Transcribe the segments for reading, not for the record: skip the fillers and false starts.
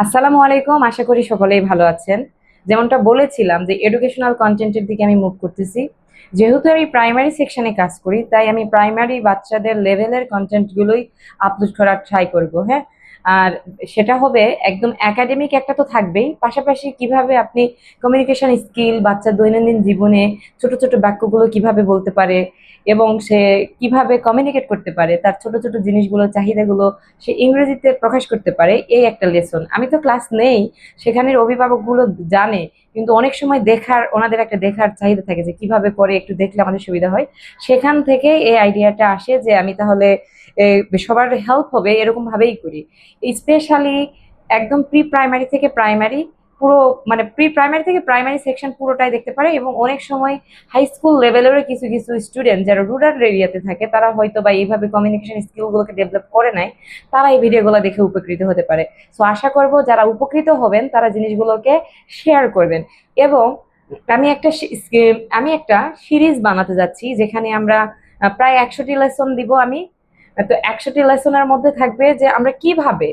আসসালামু আলাইকুম, আশা করি সকলেই ভালো আছেন। যেমনটা বলেছিলাম যে এডুকেশনাল কন্টেন্টের দিকে আমি মুভ করতেছি। যেহেতু আমি প্রাইমারি সেকশনে কাজ করি, তাই আমি প্রাইমারি বাচ্চাদের লেভেলের কন্টেন্টগুলোই আপলোড করার ট্রাই করব। হ্যাঁ, আর সেটা হবে একদম একাডেমিক, একটা তো থাকবেই, পাশাপাশি কিভাবে আপনি কমিউনিকেশন স্কিল, বাচ্চার দৈনন্দিন জীবনে ছোট ছোট বাক্যগুলো কিভাবে বলতে পারে এবং সে কিভাবে কমিউনিকেট করতে পারে, তার ছোট ছোট জিনিসগুলো, চাহিদাগুলো সে ইংরেজিতে প্রকাশ করতে পারে, এই একটা লেসন। আমি তো ক্লাস নেই, সেখানের অভিভাবকগুলো জানে, কিন্তু অনেক সময় ওনাদের একটা দেখার চাহিদা থাকে যে কিভাবে করে, একটু দেখলে আমাদের সুবিধা হয়। সেখান থেকে এই আইডিয়াটা আসে যে আমি তাহলে সবার হেল্প হবে এরকম ভাবেই করি। স্পেশালি একদম প্রি প্রাইমারি থেকে প্রাইমারি, পুরো মানে প্রি প্রাইমারি থেকে প্রাইমারি সেকশন পুরোটাই দেখতে পারে। এবং অনেক সময় হাই স্কুল লেভেলেরও কিছু কিছু স্টুডেন্ট যারা রুরাল এরিয়াতে থাকে, তারা হয়তো বা এইভাবে কমিউনিকেশন স্কিলগুলোকে ডেভেলপ করে নেয়, তারা এই ভিডিওগুলো দেখে উপকৃত হতে পারে। সো আশা করব যারা উপকৃত হবেন তারা জিনিসগুলোকে শেয়ার করবেন। এবং আমি একটা সিরিজ বানাতে যাচ্ছি, যেখানে আমরা প্রায় 100টি লেসন দিব আমি। তো 100টি লেসনের মধ্যে থাকবে যে আমরা কিভাবে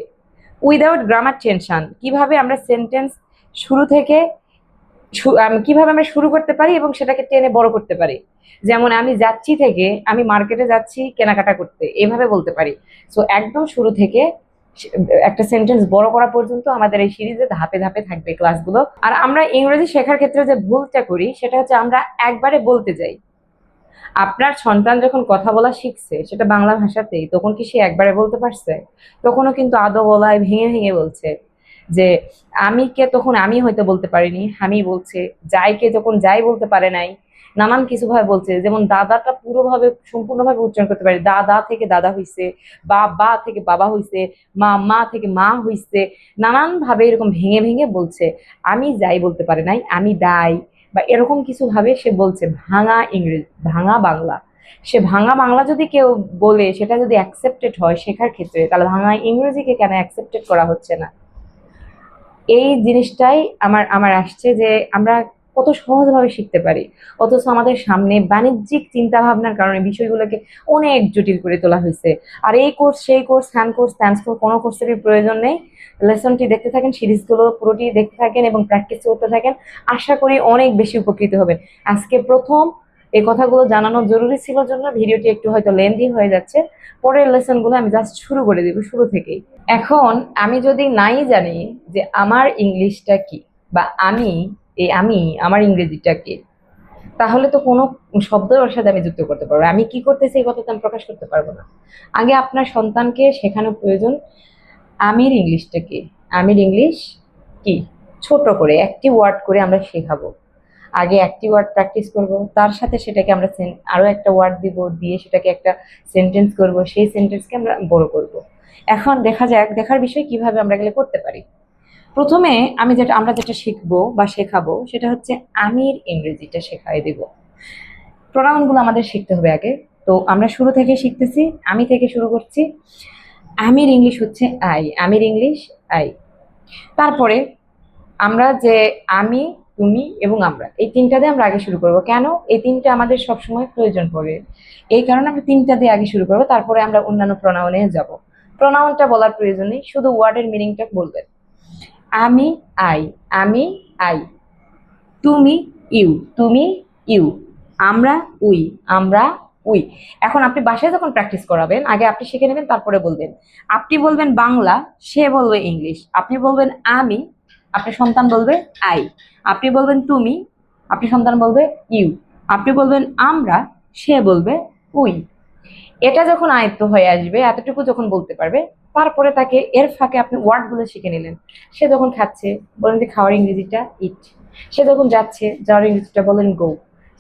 উইদাউট গ্রামার টেনশন কিভাবে আমরা সেন্টেন্স শুরু থেকে কিভাবে আমরা শুরু করতে পারি এবং সেটাকে টেনে বড় করতে পারি। যেমন আমি যাচ্ছি থেকে আমি মার্কেটে যাচ্ছি কেনাকাটা করতে, এভাবে বলতে পারি। সো একদম শুরু থেকে একটা সেন্টেন্স বড় করা পর্যন্ত আমাদের এই সিরিজে ধাপে ধাপে থাকবে ক্লাসগুলো। আর আমরা ইংরেজি শেখার ক্ষেত্রে যে ভুলটা করি সেটা হচ্ছে আমরা একবারে বলতে যাই। আপনার সন্তান যখন কথা বলা শিখছে, সেটা বাংলা ভাষাতেই, তখন কি সে একবারে বলতে পারছে? তখনও কিন্তু আদো বলায় ভেঙে ভেঙে বলছে। যে আমিকে তখন আমি হয়তো বলতে পারিনি, আমি বলছে। যাইকে যখন যাই বলতে পারে নাই, নানান কিছু ভাবে বলছে। যেমন দাদাটা পুরোভাবে সম্পূর্ণভাবে উচ্চারণ করতে পারে, দাদা থেকে দাদা হইছে, বাবা থেকে বাবা হইছে, মা মা থেকে মা হইছে। নানান ভাবে এরকম ভেঙে ভেঙে বলছে। আমি যাই বলতে পারে নাই, আমি দাই বা এরকম কিছু ভাবে সে বলছে ভাঙা ইংরেজি, ভাঙা বাংলা। সে ভাঙা বাংলা যদি কেউ বলে, সেটা যদি অ্যাকসেপ্টেড হয় শেখার ক্ষেত্রে, তাহলে ভাঙা ইংরেজিকে কেন অ্যাকসেপ্টেড করা হচ্ছে না? এই জিনিসটাই আমার আমার আসছে যে আমরা কত সহজভাবে শিখতে পারি, অথচ আমাদের সামনে বাণিজ্যিক চিন্তা ভাবনার কারণে বিষয়গুলোকে অনেক জটিল করে তোলা হয়েছে। আর এই কোর্স, সেই কোর্স, হ্যান কোর্স, ত্যান কোর্স, কোনো কোর্সেরই প্রয়োজন নেই। লেসনটি দেখতে থাকেন, সিরিজগুলো পুরোটি দেখতে থাকেন এবং প্র্যাকটিস করতে থাকেন। আশা করি অনেক বেশি উপকৃত হবেন। আজকে প্রথম এই কথাগুলো জানানো জরুরি ছিল জন্য ভিডিওটি একটু হয়তো লেন্দি হয়ে যাচ্ছে। পরের লেসনগুলো আমি জাস্ট শুরু করে দিব শুরু থেকেই। এখন আমি যদি নাই জানি যে আমার ইংলিশটা কি, বা আমি আমার ইংরেজিটা কি, তাহলে তো কোনো শব্দ ওর সাথে আমি যুক্ত করতে পারবো না। আমি কি করতেছি এই কথাটা আমি প্রকাশ করতে পারবো না। আগে আপনার সন্তানকে শেখানো প্রয়োজন আমির ইংলিশটা কি। আমির ইংলিশ কি, ছোট করে একটি ওয়ার্ড করে আমরা শেখাবো। আগে একটি ওয়ার্ড প্র্যাকটিস করব, তার সাথে সেটাকে আমরা আরো একটা ওয়ার্ড দিব, দিয়ে সেটাকে একটা সেন্টেন্স করব, সেই সেন্টেন্সকে আমরা বড় করব। এখন দেখা যাক, দেখার বিষয় কিভাবে আমরা এগুলো করতে পারি। প্রথমে আমরা যেটা শিখবো বা শেখাবো সেটা হচ্ছে আমির ইংরেজিটা শেখাই দিব। প্রোনাউনগুলো আমাদের শিখতে হবে আগে। তো আমরা শুরু থেকে শিখতেছি, আমি থেকে শুরু করছি। আমির ইংলিশ হচ্ছে আই, আমির ইংলিশ আই। তারপরে আমরা যে আমি, তুমি এবং আমরা, এই তিনটা দিয়ে আমরা আগে শুরু করব। কেন এই তিনটা আমাদের সবসময় প্রয়োজন পড়ে, এই কারণে আমরা তিনটা দিয়ে আগে শুরু করব, তারপরে আমরা অন্যান্য প্রোনাউনে যাব। প্রোনাউনটা বলার প্রয়োজন নেই, শুধু ওয়ার্ডের মিনিংটা বলবেন। আমি আই, আমি আই। তুমি ইউ, তুমি ইউ। আমরা উই, আমরা উই। এখন আপনি বাসায় যখন প্র্যাকটিস করাবেন, আগে আপনি শিখে নেবেন, তারপরে বলবেন। আপনি বলবেন বাংলা, সে বলবে ইংলিশ। আপনি বলবেন আমি, আপনার সন্তান বলবে আই। আপনি বলবেন তুমি, আপনার সন্তান বলবে ইউ। আপনি বলবেন আমরা, সে বলবে উই। এটা যখন আয়ত্ত হয়ে আসবে, এতটুকু যখন বলতে পারবে, তারপরে তাকে এর ফাঁকে আপনি ওয়ার্ডগুলো শিখে নিলেন। সে যখন খাচ্ছে, বলেন যে খাওয়ার ইংরেজিটা ইট। সে যখন যাচ্ছে, যাওয়ার ইংরেজিটা বলেন গো।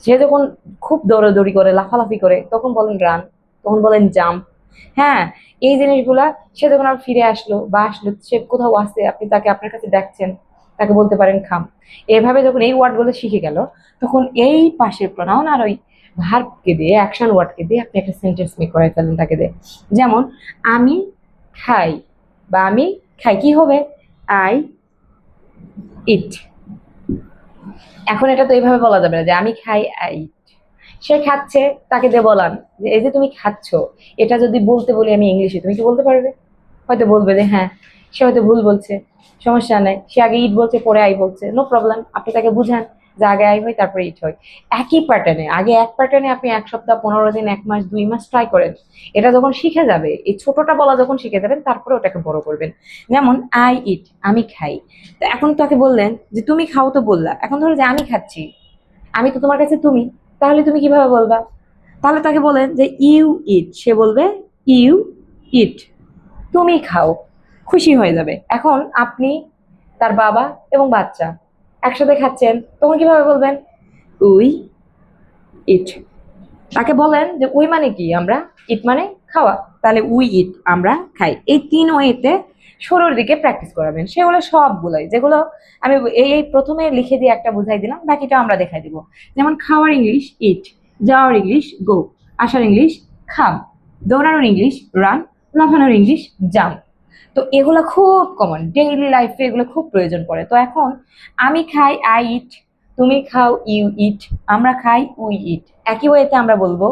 সে যখন খুব দৌড়াদৌড়ি করে, লাফালাফি করে, তখন বলেন রান, তখন বলেন জাম্প। হ্যাঁ, এই জিনিসগুলা। সে যখন আবার ফিরে আসলো বা আসলো, সে কোথাও আসে, আপনি তাকে আপনার কাছে ডাকছেন, তাকে বলতে পারেন খাম। এভাবে যখন এই ওয়ার্ডগুলো শিখে গেল, তখন এই পাশের প্রোনাউন আর ওই ভার্বকে দিয়ে, অ্যাকশন ওয়ার্ডকে দিয়ে আপনি একটা সেন্টেন্স মেক করে ফেলেন তাকে দিয়ে। যেমন আমি খাই, বা আমি খাই কি হবে, আই ইট। এখন এটা তো এইভাবে বলা যাবে না যে আমি খাই আই ইট। সে খাচ্ছে, তাকে দিয়ে বলান যে এই যে তুমি খাচ্ছ, এটা যদি বলতে বলি আমি ইংলিশে, তুমি কি বলতে পারবে? হয়তো বলবে যে হ্যাঁ। সে হয়তো ভুল বলছে, সমস্যা নেই, সে আগে ইট বলছে পরে আই বলছে, নো প্রবলেম, আপনি তাকে বুঝান যে আগে আই হয় তারপরে ইট হয়। একই প্যাটার্নে, আগে এক প্যাটার্নে আপনি 1 সপ্তাহ, 15 দিন, 1 মাস, 2 মাস ট্রাই করেন। এটা যখন শিখে যাবে, এই ছোটটা বলা যখন শিখে যাবেন, তারপরে ওটাকে বড় করবেন। যেমন আই ইট, আমি খাই। তো এখন তাকে বললেন যে তুমি খাও, তো বললা, এখন ধরো যে আমি খাচ্ছি, আমি তো তোমার কাছে তুমি, তাহলে তুমি কিভাবে বলবা? তাহলে তাকে বলেন যে ইউ ইট, সে বলবে ইউ ইট, তুমি খাও, খুশি হয়ে যাবে। এখন আপনি, তার বাবা এবং বাচ্চা একসাথে খাচ্ছেন, তখন কিভাবে বলবেন? We eat. তাকে বলেন যে উই মানে কি, আমরা, ইট মানে খাওয়া, তাহলে উই ইট, আমরা খাই। এই 3 ওয়েতে শুরুর দিকে প্র্যাকটিস করাবেন। সেগুলো সবগুলোই, যেগুলো আমি এই প্রথমে লিখে দিয়ে একটা বুঝাই দিলাম, বাকিটা আমরা দেখাই দিব। যেমন খাওয়ার ইংলিশ ইট, যাওয়ার ইংলিশ গো, আসার ইংলিশ খাম, দৌড়ানোর ইংলিশ রান, লাফানোর ইংলিশ জাম্প। তো এগুলো খুব কমন, ডেইলি লাইফে এগুলো খুব প্রয়োজন পড়ে। তো এখন আমি খাই আই ইট, তুমি খাও ইউ ইট, আমরা খাই উই ইট। একই ওয়েতে আমরা বলবো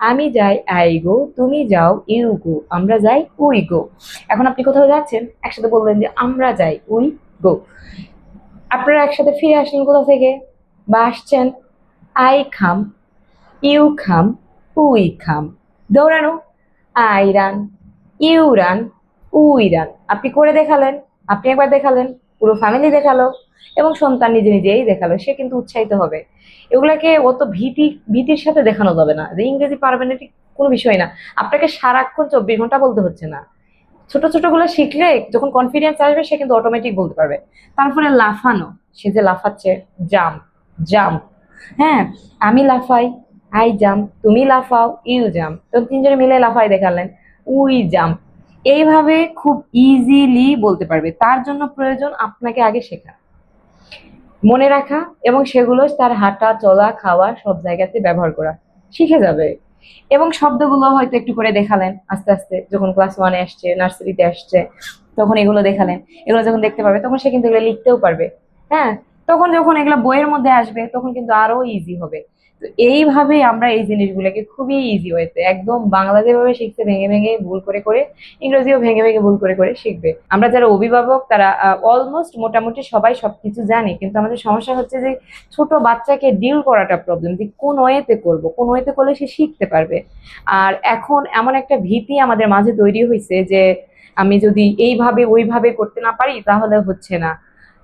আমি যাই আই গো, তুমি যাও ইউ গো, আমরা যাই উই গো। এখন আপনি কোথাও যাচ্ছেন, একসাথে বললেন যে আমরা যাই উই গো। আপনারা একসাথে ফিরে আসলেন কোথা থেকে, বা আসছেন, আই খাম, ইউ খাম, উই খাম। দৌড়ানো, I run, you run, we run. আপনি করে দেখালেন, আপনি একবার দেখালেন, পুরো ফ্যামিলি দেখালো, এবং সন্তান নিজে নিজেই দেখালো, সে কিন্তু উৎসাহিত হবে। এগুলাকে অত ভীতির সাথে দেখানো যাবে না যে ইংরেজি পারবেন, এটি কোনো বিষয় না। আপনাকে সারাক্ষণ 24 ঘন্টা বলতে হচ্ছে না। ছোট ছোট গুলো শিখলে যখন কনফিডেন্স আসবে, সে কিন্তু অটোমেটিক বলতে পারবে। তারপরে লাফানো, সে যে লাফাচ্ছে, জাম্প, জাম্প। হ্যাঁ, আমি লাফাই, আই জাম্প, তুমি লাফাও, ইউ জাম্প, তো 3 জনে মিলে লাফাই দেখালেন, উই জাম্প। এইভাবে খুব ইজিলি বলতে পারবে। তার জন্য প্রয়োজন আপনাকে আগে শেখা, মনে রাখা, এবং সেগুলো তার হাঁটা চলা খাওয়া সব জায়গাতে ব্যবহার করা, শিখে যাবে। এবং শব্দগুলো হয়তো একটু করে দেখালেন আস্তে আস্তে, যখন ক্লাস 1-এ আসছে, নার্সারিতে আসছে, তখন এগুলো দেখালেন। এগুলো যখন দেখতে পারবে, তখন সে কিন্তু এগুলো লিখতেও পারবে। হ্যাঁ, তখন যখন এগুলো বইয়ের মধ্যে আসবে, তখন কিন্তু আরো ইজি হবে। তো এইভাবে আমরা এই জিনিসগুলোকে খুবই ইজি ওয়েতে, একদম বাংলা যেভাবে শিখছে ভেঙে ভেঙে ভুল করে করে, ইংরেজিও ভেঙে ভেঙে ভুল করে করে শিখবে। আমরা যারা অভিভাবক, তারা অলমোস্ট মোটামুটি সবাই সবকিছু জানি, কিন্তু আমাদের সমস্যা হচ্ছে যে ছোট বাচ্চাকে ডিল করাটা প্রবলেম, যে কোন ওয়েতে করব, কোন ওয়েতে করলে সে শিখতে পারবে। আর এখন এমন একটা ভীতি আমাদের মাঝে তৈরি হয়েছে যে আমি যদি এইভাবে ওইভাবে করতে না পারি তাহলে হচ্ছে না।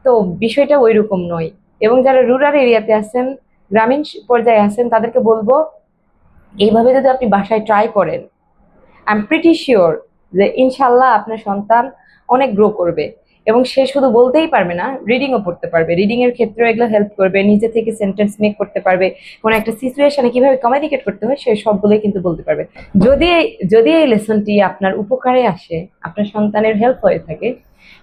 তো বিষয়টা ওই রকম নয়। এবং যারা রুরাল এরিয়াতে আছেন, গ্রামীণ পর্যায়ে আছেন, তাদেরকে বলবো এইভাবে যদি আপনি বাসায় ট্রাই করেন, আই এম প্রিটি শিওর যে ইনশাল্লাহ আপনার সন্তান অনেক গ্রো করবে। এবং সে শুধু বলতেই পারবে না, রিডিংও পড়তে পারবে। রিডিং এর ক্ষেত্রেও এগুলো হেল্প করবে, নিজে থেকে সেন্টেন্স মেক করতে পারবে, কোনো একটা সিচুয়েশনে কিভাবে কমিউনিকেট করতে হয় সে সবগুলোই কিন্তু বলতে পারবে। যদি যদি এই লেসনটি আপনার উপকারে আসে, আপনার সন্তানের হেল্প হয়ে থাকে,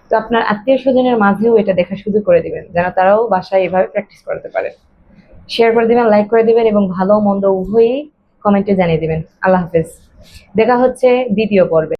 তো আপনার আত্মীয় স্বজনের মাঝেও এটা দেখা শুরু করে দিবেন, যেন তারাও বাসায় এভাবে প্র্যাকটিস করতে পারে। শেয়ার করে দিবেন, লাইক করে দিবেন, এবং ভালো মন্দ উভয়ই কমেন্টে জানিয়ে দিবেন। আল্লাহ হাফেজ। দেখা হচ্ছে দ্বিতীয় পর্বে।